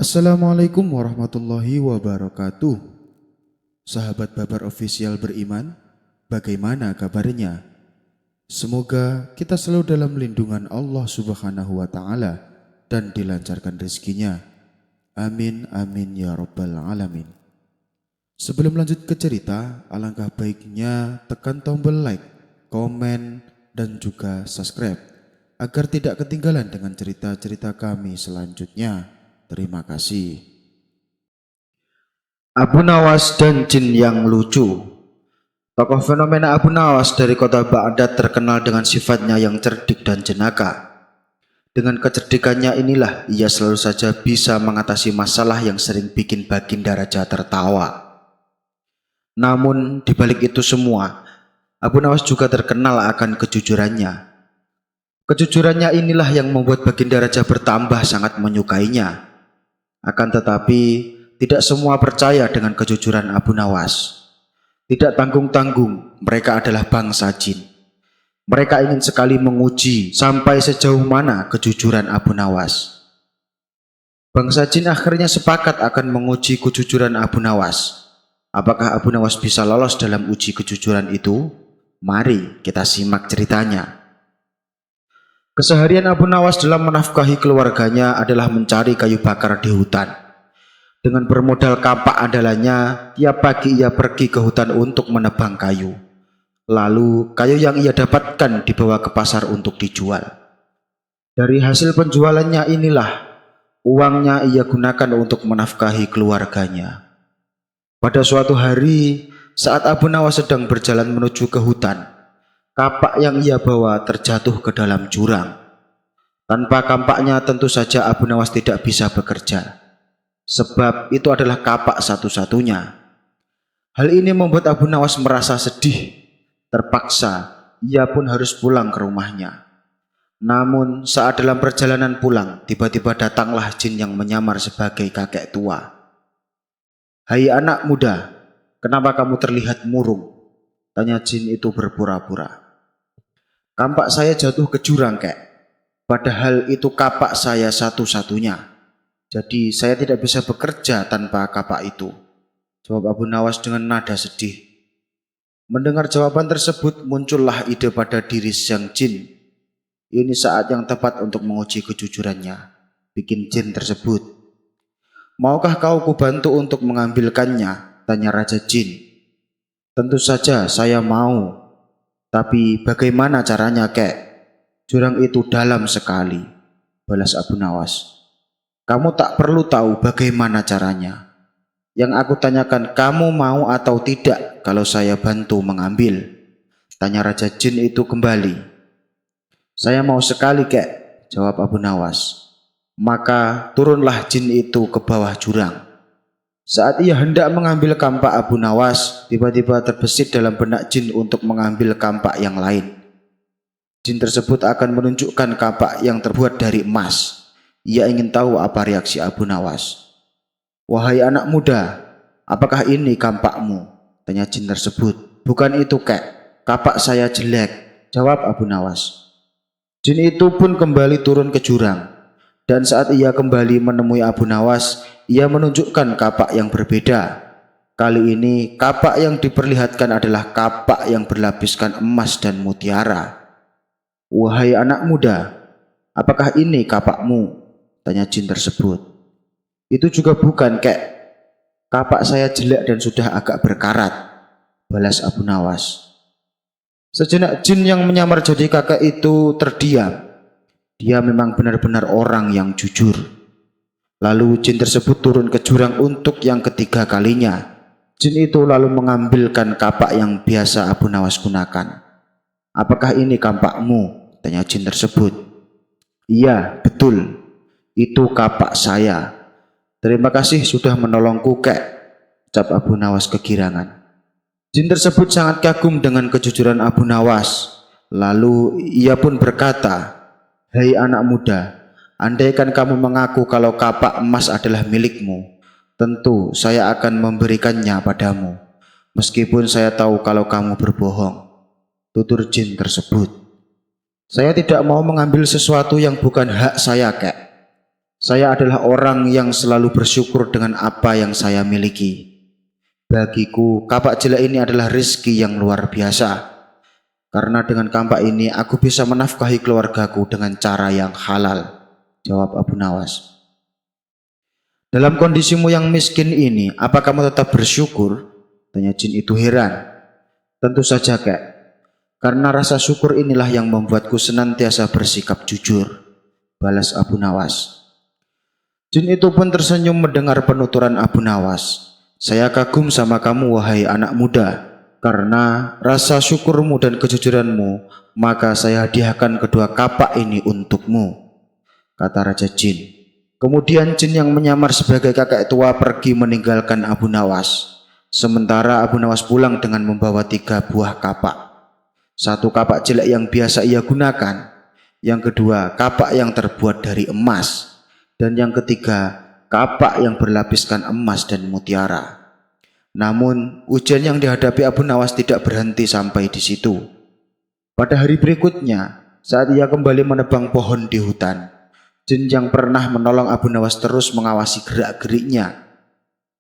Assalamualaikum warahmatullahi wabarakatuh. Sahabat Babar Official beriman, bagaimana kabarnya? Semoga kita selalu dalam lindungan Allah Subhanahu wa Ta'ala dan dilancarkan rezekinya. Amin amin ya rabbal alamin. Sebelum lanjut ke cerita, alangkah baiknya tekan tombol like, komen, dan juga subscribe agar tidak ketinggalan dengan cerita-cerita kami selanjutnya. Terima kasih. Abu Nawas dan jin yang lucu. Tokoh fenomena Abu Nawas dari kota Baghdad terkenal dengan sifatnya yang cerdik dan jenaka. Dengan kecerdikannya inilah ia selalu saja bisa mengatasi masalah yang sering bikin Baginda Raja tertawa. Namun di balik itu semua, Abu Nawas juga terkenal akan kejujurannya. Kejujurannya inilah yang membuat Baginda Raja bertambah sangat menyukainya. Akan tetapi, tidak semua percaya dengan kejujuran Abu Nawas. Tidak tanggung-tanggung, mereka adalah bangsa jin. Mereka ingin sekali menguji sampai sejauh mana kejujuran Abu Nawas. Bangsa jin akhirnya sepakat akan menguji kejujuran Abu Nawas. Apakah Abu Nawas bisa lolos dalam uji kejujuran itu? Mari kita simak ceritanya. Keseharian Abu Nawas dalam menafkahi keluarganya adalah mencari kayu bakar di hutan. Dengan bermodal kapak andalannya, tiap pagi ia pergi ke hutan untuk menebang kayu. Lalu kayu yang ia dapatkan dibawa ke pasar untuk dijual. Dari hasil penjualannya inilah uangnya ia gunakan untuk menafkahi keluarganya. Pada suatu hari, saat Abu Nawas sedang berjalan menuju ke hutan, kapak yang ia bawa terjatuh ke dalam jurang. Tanpa kampaknya tentu saja Abu Nawas tidak bisa bekerja, sebab itu adalah kapak satu-satunya. Hal ini membuat Abu Nawas merasa sedih. Terpaksa ia pun harus pulang ke rumahnya. Namun saat dalam perjalanan pulang, tiba-tiba datanglah jin yang menyamar sebagai kakek tua. "Hai anak muda, kenapa kamu terlihat murung?" tanya jin itu berpura-pura. "Kampak saya jatuh ke jurang, kek. Padahal itu kapak saya satu-satunya. Jadi saya tidak bisa bekerja tanpa kapak itu," jawab Abu Nawas dengan nada sedih. Mendengar jawaban tersebut, muncullah ide pada diri sang jin. Ini saat yang tepat untuk menguji kejujurannya. Bikin jin tersebut. "Maukah kau kubantu untuk mengambilkannya?" tanya Raja Jin. "Tentu saja saya mau. Tapi bagaimana caranya, kek? Jurang itu dalam sekali," balas Abu Nawas. "Kamu tak perlu tahu bagaimana caranya. Yang aku tanyakan, kamu mau atau tidak kalau saya bantu mengambil?" tanya Raja Jin itu kembali. "Saya mau sekali, kek," jawab Abu Nawas. Maka turunlah jin itu ke bawah jurang. Saat ia hendak mengambil kampak Abu Nawas, tiba-tiba terbesit dalam benak jin untuk mengambil kampak yang lain. Jin tersebut akan menunjukkan kampak yang terbuat dari emas. Ia ingin tahu apa reaksi Abu Nawas. "Wahai anak muda, apakah ini kampakmu?" tanya jin tersebut. "Bukan itu, kek. Kapak saya jelek," jawab Abu Nawas. Jin itu pun kembali turun ke jurang. Dan saat ia kembali menemui Abu Nawas, ia menunjukkan kapak yang berbeda. Kali ini kapak yang diperlihatkan adalah kapak yang berlapiskan emas dan mutiara. "Wahai anak muda, apakah ini kapakmu?" tanya jin tersebut. "Itu juga bukan, kek. Kapak saya jelek dan sudah agak berkarat," balas Abu Nawas. Sejenak jin yang menyamar jadi kakek itu terdiam. Dia memang benar-benar orang yang jujur. Lalu jin tersebut turun ke jurang untuk yang ketiga kalinya. Jin itu lalu mengambilkan kapak yang biasa Abu Nawas gunakan. "Apakah ini kampakmu?" tanya jin tersebut. "Iya, betul. Itu kapak saya. Terima kasih sudah menolongku, kek," ucap Abu Nawas kegirangan. Jin tersebut sangat kagum dengan kejujuran Abu Nawas. Lalu ia pun berkata, "Hei anak muda, andaikan kamu mengaku kalau kapak emas adalah milikmu, tentu saya akan memberikannya padamu, meskipun saya tahu kalau kamu berbohong," tutur jin tersebut. "Saya tidak mau mengambil sesuatu yang bukan hak saya, kek. Saya adalah orang yang selalu bersyukur dengan apa yang saya miliki. Bagiku, kapak jelek ini adalah rezeki yang luar biasa. Karena dengan kapak ini aku bisa menafkahi keluargaku dengan cara yang halal, jawab Abu Nawas. Dalam kondisimu yang miskin ini, apa kamu tetap bersyukur? Tanya jin itu heran. Tentu saja, Kek. Karena rasa syukur inilah yang membuatku senantiasa bersikap jujur, balas Abu Nawas. Jin itu pun tersenyum mendengar penuturan Abu Nawas. Saya kagum sama kamu, wahai anak muda. Karena rasa syukurmu dan kejujuranmu, maka saya hadiahkan kedua kapak ini untukmu, kata Raja Jin. Kemudian jin yang menyamar sebagai kakek tua pergi meninggalkan Abu Nawas. Sementara Abu Nawas pulang dengan membawa 3 buah kapak. 1 kapak jelek yang biasa ia gunakan, yang kedua kapak yang terbuat dari emas, dan yang ketiga kapak yang berlapiskan emas dan mutiara. Namun, ujian yang dihadapi Abu Nawas tidak berhenti sampai di situ. Pada hari berikutnya, saat ia kembali menebang pohon di hutan, jin yang pernah menolong Abu Nawas terus mengawasi gerak-geriknya.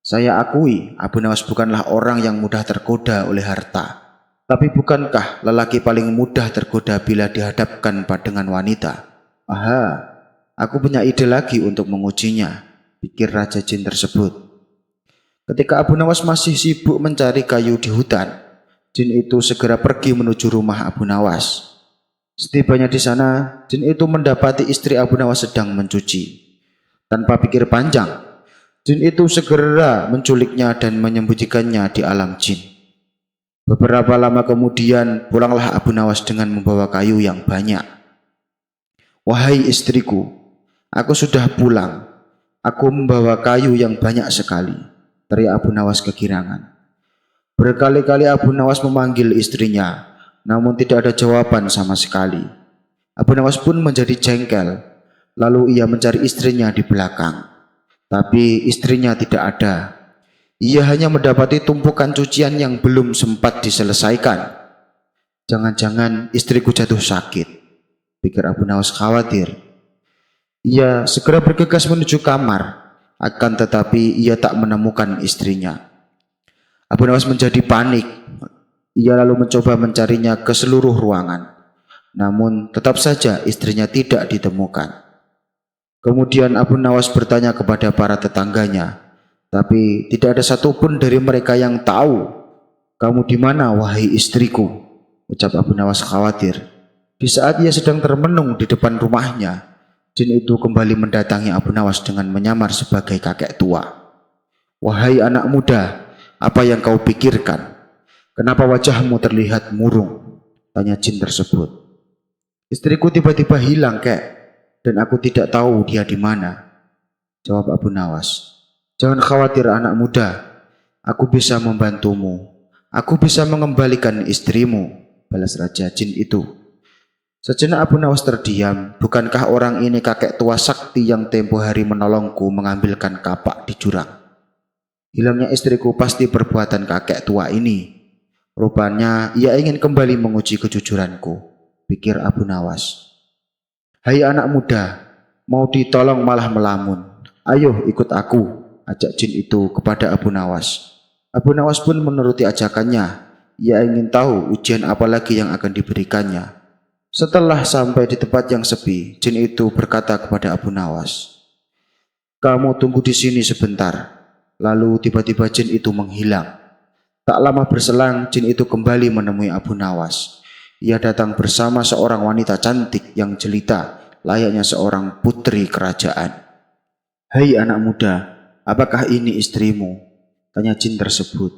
Saya akui, Abu Nawas bukanlah orang yang mudah tergoda oleh harta. Tapi bukankah lelaki paling mudah tergoda bila dihadapkan dengan wanita? Aha, aku punya ide lagi untuk mengujinya, pikir Raja Jin tersebut. Ketika Abu Nawas masih sibuk mencari kayu di hutan, jin itu segera pergi menuju rumah Abu Nawas. Setibanya di sana, jin itu mendapati istri Abu Nawas sedang mencuci. Tanpa pikir panjang, jin itu segera menculiknya dan menyembunyikannya di alam jin. Beberapa lama kemudian, pulanglah Abu Nawas dengan membawa kayu yang banyak. Wahai istriku, aku sudah pulang. Aku membawa kayu yang banyak sekali, teriak Abu Nawas kegirangan. Berkali-kali Abu Nawas memanggil istrinya, namun tidak ada jawaban sama sekali. Abu Nawas pun menjadi jengkel, lalu ia mencari istrinya di belakang. Tapi istrinya tidak ada. Ia hanya mendapati tumpukan cucian yang belum sempat diselesaikan. Jangan-jangan istriku jatuh sakit, pikir Abu Nawas khawatir. Ia segera bergegas menuju kamar, akan tetapi ia tak menemukan istrinya. Abu Nawas menjadi panik. Ia lalu mencoba mencarinya ke seluruh ruangan. Namun tetap saja istrinya tidak ditemukan. Kemudian Abu Nawas bertanya kepada para tetangganya, tapi tidak ada satupun dari mereka yang tahu. Kamu di mana, wahai istriku? Ucap Abu Nawas khawatir. Di saat ia sedang termenung di depan rumahnya, jin itu kembali mendatangi Abu Nawas dengan menyamar sebagai kakek tua. Wahai anak muda, apa yang kau pikirkan? Kenapa wajahmu terlihat murung? Tanya jin tersebut. Istriku tiba-tiba hilang, Kek, dan aku tidak tahu dia di mana, jawab Abu Nawas. Jangan khawatir anak muda, aku bisa membantumu. Aku bisa mengembalikan istrimu, balas Raja Jin itu. Sejenak Abu Nawas terdiam. Bukankah orang ini kakek tua sakti yang tempo hari menolongku mengambilkan kapak di jurang? Hilangnya istriku pasti perbuatan kakek tua ini. Rupanya ia ingin kembali menguji kejujuranku, pikir Abu Nawas. Hai anak muda, mau ditolong malah melamun. Ayo ikut aku, ajak jin itu kepada Abu Nawas. Abu Nawas pun menuruti ajakannya. Ia ingin tahu ujian apa lagi yang akan diberikannya. Setelah sampai di tempat yang sepi, jin itu berkata kepada Abu Nawas, kamu tunggu di sini sebentar. Lalu tiba-tiba jin itu menghilang. Tak lama berselang, jin itu kembali menemui Abu Nawas. Ia datang bersama seorang wanita cantik yang jelita, layaknya seorang putri kerajaan. Hai anak muda, apakah ini istrimu? Tanya jin tersebut.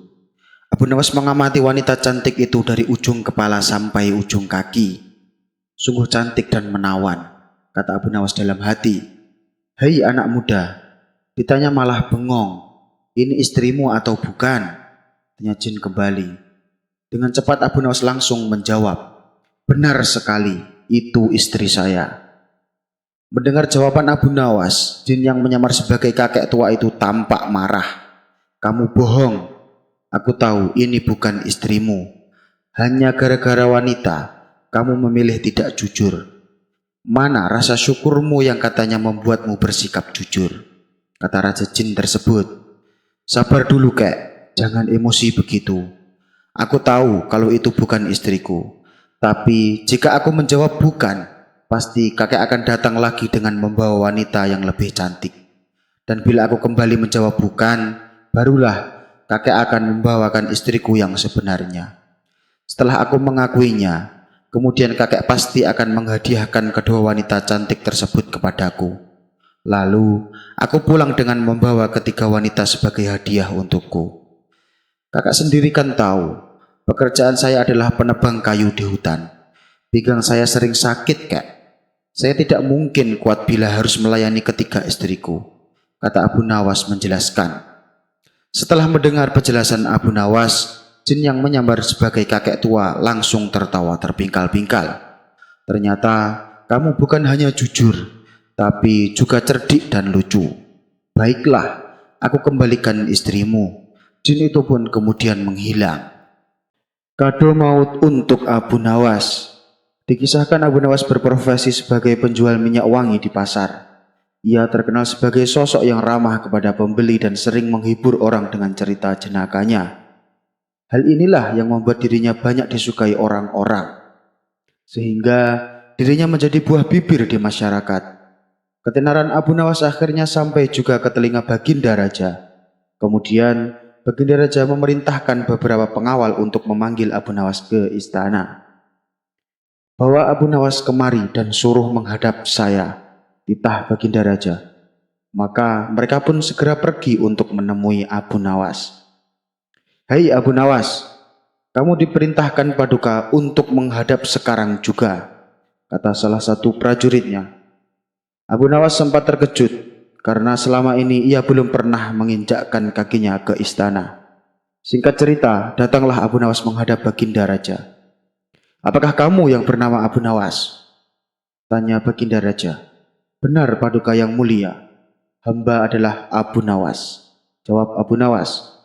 Abu Nawas mengamati wanita cantik itu dari ujung kepala sampai ujung kaki. Sungguh cantik dan menawan, kata Abu Nawas dalam hati. Hai anak muda, ditanya malah bengong. Ini istrimu atau bukan? Tanya jin kembali. Dengan cepat Abu Nawas langsung menjawab, benar sekali, itu istri saya. Mendengar jawaban Abu Nawas, jin yang menyamar sebagai kakek tua itu tampak marah. Kamu bohong, aku tahu ini bukan istrimu. Hanya gara-gara wanita, kamu memilih tidak jujur. Mana rasa syukurmu yang katanya membuatmu bersikap jujur? Kata Raja Jin tersebut. Sabar dulu kek, jangan emosi begitu. Aku tahu kalau itu bukan istriku. Tapi jika aku menjawab bukan, pasti kakek akan datang lagi dengan membawa wanita yang lebih cantik. Dan bila aku kembali menjawab bukan, barulah kakek akan membawakan istriku yang sebenarnya. Setelah aku mengakuinya, kemudian kakek pasti akan menghadiahkan kedua wanita cantik tersebut kepadaku. Lalu, aku pulang dengan membawa ketiga wanita sebagai hadiah untukku. Kakak sendiri kan tahu, pekerjaan saya adalah penebang kayu di hutan. Pinggang saya sering sakit, Kak. Saya tidak mungkin kuat bila harus melayani ketiga istriku, kata Abu Nawas menjelaskan. Setelah mendengar penjelasan Abu Nawas, Jin yang menyamar sebagai kakek tua langsung tertawa terpingkal-pingkal. Ternyata kamu bukan hanya jujur, tapi juga cerdik dan lucu. Baiklah, aku kembalikan istrimu. Jin itu pun kemudian menghilang. Kado maut untuk Abu Nawas. Dikisahkan Abu Nawas berprofesi sebagai penjual minyak wangi di pasar. Ia terkenal sebagai sosok yang ramah kepada pembeli dan sering menghibur orang dengan cerita jenakanya. Hal inilah yang membuat dirinya banyak disukai orang-orang, sehingga dirinya menjadi buah bibir di masyarakat. Ketenaran Abu Nawas akhirnya sampai juga ke telinga Baginda Raja. Kemudian Baginda Raja memerintahkan beberapa pengawal untuk memanggil Abu Nawas ke istana. Bawa Abu Nawas kemari dan suruh menghadap saya, titah Baginda Raja. Maka mereka pun segera pergi untuk menemui Abu Nawas. Hai Abu Nawas, kamu diperintahkan Paduka untuk menghadap sekarang juga, kata salah satu prajuritnya. Abu Nawas sempat terkejut karena selama ini ia belum pernah menginjakkan kakinya ke istana. Singkat cerita, datanglah Abu Nawas menghadap Baginda Raja. Apakah kamu yang bernama Abu Nawas? Tanya Baginda Raja. Benar Paduka yang mulia, hamba adalah Abu Nawas. Jawab Abu Nawas.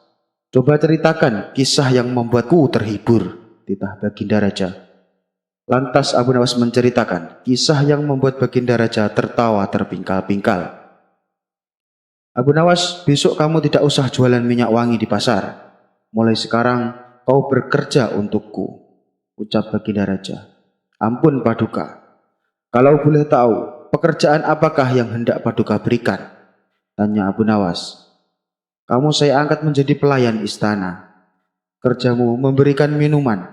Coba ceritakan kisah yang membuatku terhibur, titah Baginda Raja. Lantas Abu Nawas menceritakan kisah yang membuat Baginda Raja tertawa terpingkal-pingkal. Abu Nawas, besok kamu tidak usah jualan minyak wangi di pasar. Mulai sekarang kau bekerja untukku, ucap Baginda Raja. Ampun Paduka, kalau boleh tahu, pekerjaan apakah yang hendak Paduka berikan? Tanya Abu Nawas. Kamu saya angkat menjadi pelayan istana. Kerjamu memberikan minuman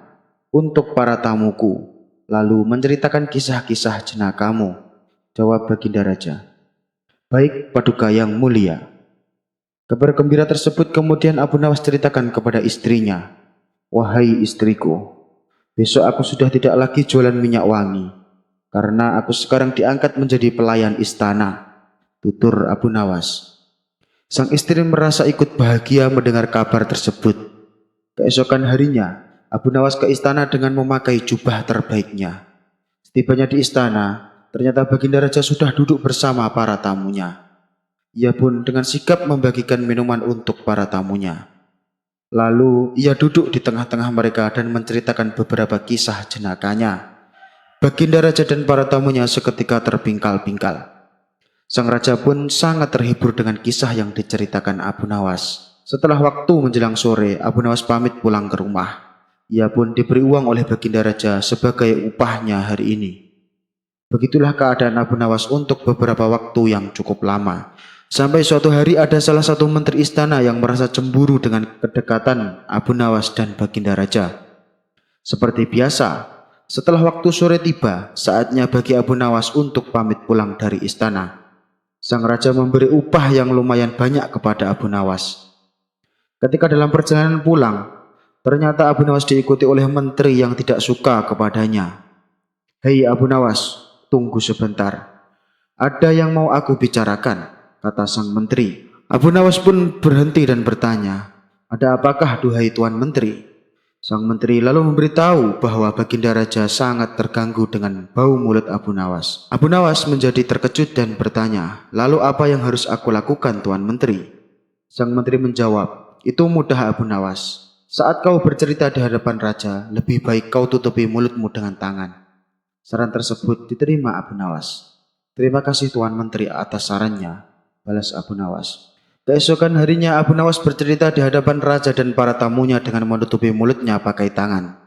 untuk para tamuku, lalu menceritakan kisah-kisah jenakamu, jawab Baginda Raja. Baik Paduka yang mulia. Kabar gembira tersebut kemudian Abu Nawas ceritakan kepada istrinya. Wahai istriku, besok aku sudah tidak lagi jualan minyak wangi, karena aku sekarang diangkat menjadi pelayan istana, tutur Abu Nawas. Sang istri merasa ikut bahagia mendengar kabar tersebut. Keesokan harinya, Abu Nawas ke istana dengan memakai jubah terbaiknya. Setibanya di istana, ternyata Baginda Raja sudah duduk bersama para tamunya. Ia pun dengan sigap membagikan minuman untuk para tamunya. Lalu ia duduk di tengah-tengah mereka dan menceritakan beberapa kisah jenakanya. Baginda Raja dan para tamunya seketika terpingkal-pingkal. Sang raja pun sangat terhibur dengan kisah yang diceritakan Abu Nawas. Setelah waktu menjelang sore, Abu Nawas pamit pulang ke rumah. Ia pun diberi uang oleh Baginda Raja sebagai upahnya hari ini. Begitulah keadaan Abu Nawas untuk beberapa waktu yang cukup lama. Sampai suatu hari ada salah satu menteri istana yang merasa cemburu dengan kedekatan Abu Nawas dan Baginda Raja. Seperti biasa, setelah waktu sore tiba, saatnya bagi Abu Nawas untuk pamit pulang dari istana. Sang raja memberi upah yang lumayan banyak kepada Abu Nawas. Ketika dalam perjalanan pulang, ternyata Abu Nawas diikuti oleh menteri yang tidak suka kepadanya. Hei Abu Nawas, tunggu sebentar. Ada yang mau aku bicarakan, kata sang menteri. Abu Nawas pun berhenti dan bertanya, ada apakah duhai Tuan Menteri? Sang menteri lalu memberitahu bahwa Baginda Raja sangat terganggu dengan bau mulut Abu Nawas. Abu Nawas menjadi terkejut dan bertanya, lalu apa yang harus aku lakukan Tuan Menteri? Sang menteri menjawab, itu mudah Abu Nawas. Saat kau bercerita di hadapan raja, lebih baik kau tutupi mulutmu dengan tangan. Saran tersebut diterima Abu Nawas. Terima kasih Tuan Menteri atas sarannya, balas Abu Nawas. Keesokan harinya Abu Nawas bercerita di hadapan raja dan para tamunya dengan menutupi mulutnya pakai tangan.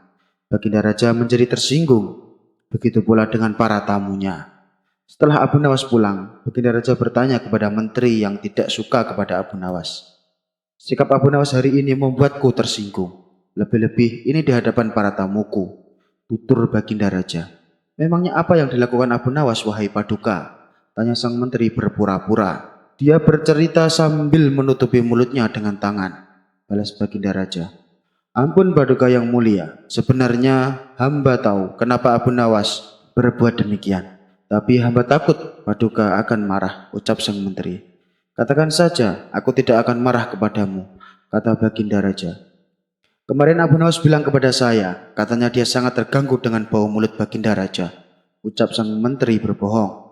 Baginda Raja menjadi tersinggung, begitu pula dengan para tamunya. Setelah Abu Nawas pulang, Baginda Raja bertanya kepada menteri yang tidak suka kepada Abu Nawas. Sikap Abu Nawas hari ini membuatku tersinggung. Lebih-lebih ini di hadapan para tamuku. Tutur Baginda Raja. Memangnya apa yang dilakukan Abu Nawas, wahai Paduka? Tanya sang menteri berpura-pura. Dia bercerita sambil menutupi mulutnya dengan tangan. Balas Baginda Raja. Ampun Paduka yang mulia, sebenarnya hamba tahu kenapa Abu Nawas berbuat demikian. Tapi hamba takut Paduka akan marah, ucap sang menteri. Katakan saja, aku tidak akan marah kepadamu, kata Baginda Raja. Kemarin Abu Nawas bilang kepada saya, katanya dia sangat terganggu dengan bau mulut Baginda Raja. Ucap sang menteri berbohong.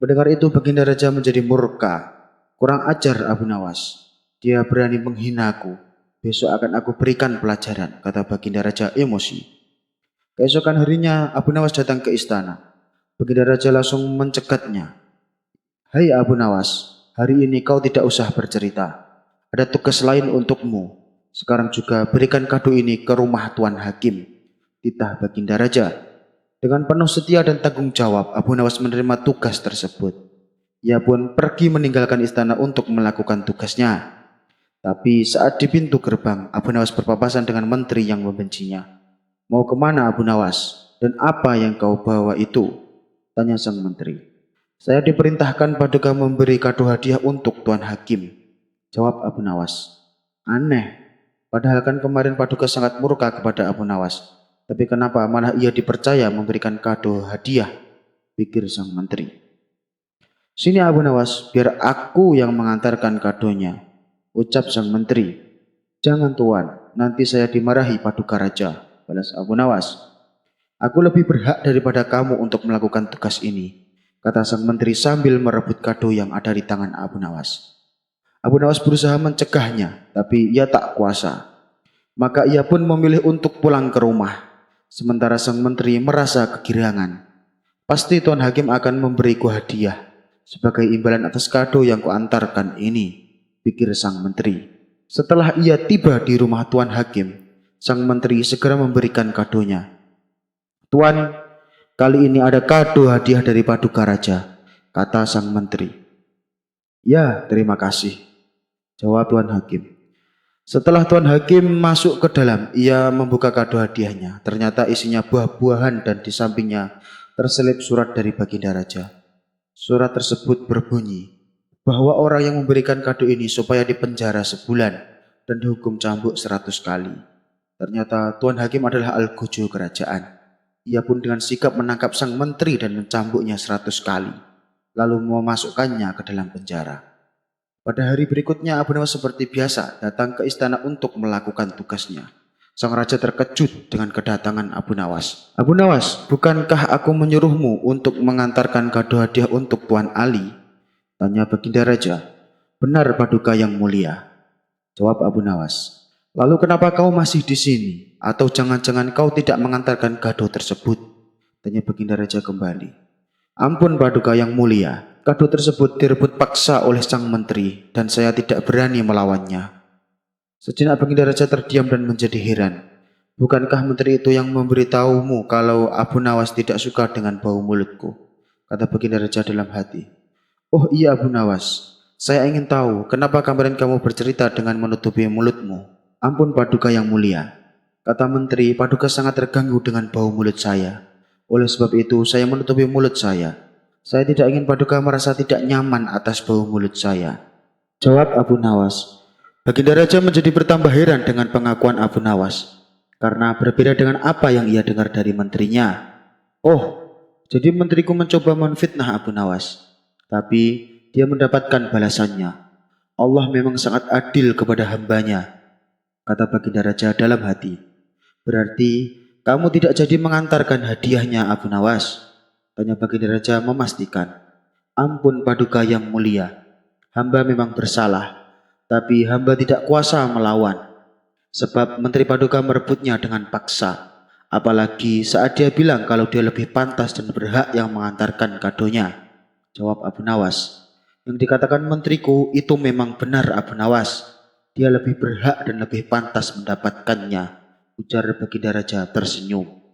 Mendengar itu Baginda Raja menjadi murka. Kurang ajar Abu Nawas. Dia berani menghinaku. Besok akan aku berikan pelajaran, kata Baginda Raja emosi. Keesokan harinya Abu Nawas datang ke istana. Baginda Raja langsung mencegatnya. Hai Abu Nawas, hari ini kau tidak usah bercerita. Ada tugas lain untukmu. Sekarang juga berikan kado ini ke rumah Tuan Hakim, titah Baginda Raja. Dengan penuh setia dan tanggung jawab, Abu Nawas menerima tugas tersebut. Ia pun pergi meninggalkan istana untuk melakukan tugasnya. Tapi saat di pintu gerbang, Abu Nawas berpapasan dengan menteri yang membencinya. Mau kemana Abu Nawas? Dan apa yang kau bawa itu? Tanya sang menteri. Saya diperintahkan Paduka memberi kado hadiah untuk Tuan Hakim. Jawab Abu Nawas. Aneh. Padahal kan kemarin Paduka sangat murka kepada Abu Nawas. Tapi kenapa malah ia dipercaya memberikan kado hadiah? Pikir sang menteri. Sini Abu Nawas, biar aku yang mengantarkan kadonya. Ucap sang menteri. Jangan Tuan, nanti saya dimarahi Paduka Raja. Balas Abu Nawas. Aku lebih berhak daripada kamu untuk melakukan tugas ini, kata sang menteri sambil merebut kado yang ada di tangan Abu Nawas. Abu Nawas berusaha mencegahnya, tapi ia tak kuasa. Maka ia pun memilih untuk pulang ke rumah. Sementara sang menteri merasa kegirangan. Pasti Tuan Hakim akan memberiku hadiah sebagai imbalan atas kado yang kuantarkan ini, pikir sang menteri. Setelah ia tiba di rumah Tuan Hakim, sang menteri segera memberikan kadonya. Tuan, kali ini ada kado hadiah dari Paduka Raja, kata sang menteri. Ya, terima kasih, jawab Tuan Hakim. Setelah Tuan Hakim masuk ke dalam, ia membuka kado hadiahnya. Ternyata isinya buah-buahan dan di sampingnya terselip surat dari Baginda Raja. Surat tersebut berbunyi bahwa orang yang memberikan kado ini supaya dipenjara sebulan dan dihukum cambuk 100 kali. Ternyata Tuan Hakim adalah algojo kerajaan. Ia pun dengan sikap menangkap sang menteri dan mencambuknya 100 kali, lalu memasukkannya ke dalam penjara. Pada hari berikutnya Abu Nawas seperti biasa datang ke istana untuk melakukan tugasnya. Sang raja terkejut dengan kedatangan Abu Nawas. Abu Nawas, bukankah aku menyuruhmu untuk mengantarkan kado hadiah untuk Tuan Ali? Tanya Baginda Raja. Benar Paduka yang mulia, jawab Abu Nawas. Lalu kenapa kau masih di sini? Atau jangan-jangan kau tidak mengantarkan kado tersebut? Tanya Baginda Raja kembali. Ampun Paduka yang mulia. Kado tersebut direbut paksa oleh sang menteri dan saya tidak berani melawannya. Sejenak Baginda Raja terdiam dan menjadi heran. Bukankah menteri itu yang memberitahumu kalau Abu Nawas tidak suka dengan bau mulutku? Kata Baginda Raja dalam hati. Oh iya Abu Nawas, saya ingin tahu kenapa kemarin kamu bercerita dengan menutupi mulutmu. Ampun Paduka yang mulia, kata menteri, Paduka sangat terganggu dengan bau mulut saya. Oleh sebab itu saya menutupi mulut saya. Saya tidak ingin Paduka merasa tidak nyaman atas bau mulut saya, jawab Abu Nawas. Baginda Raja menjadi bertambah heran dengan pengakuan Abu Nawas, karena berbeda dengan apa yang ia dengar dari menterinya. Oh, jadi menteriku mencoba menfitnah Abu Nawas, tapi dia mendapatkan balasannya. Allah memang sangat adil kepada hambanya, kata Baginda Raja dalam hati. Berarti kamu tidak jadi mengantarkan hadiahnya Abu Nawas? Tanya Baginda Raja memastikan. Ampun Paduka yang mulia, hamba memang bersalah, tapi hamba tidak kuasa melawan. Sebab Menteri Paduka merebutnya dengan paksa. Apalagi saat dia bilang kalau dia lebih pantas dan berhak yang mengantarkan kadonya. Jawab Abu Nawas. Yang dikatakan menteriku itu memang benar Abu Nawas. Dia lebih berhak dan lebih pantas mendapatkannya, ujar Baginda Raja tersenyum.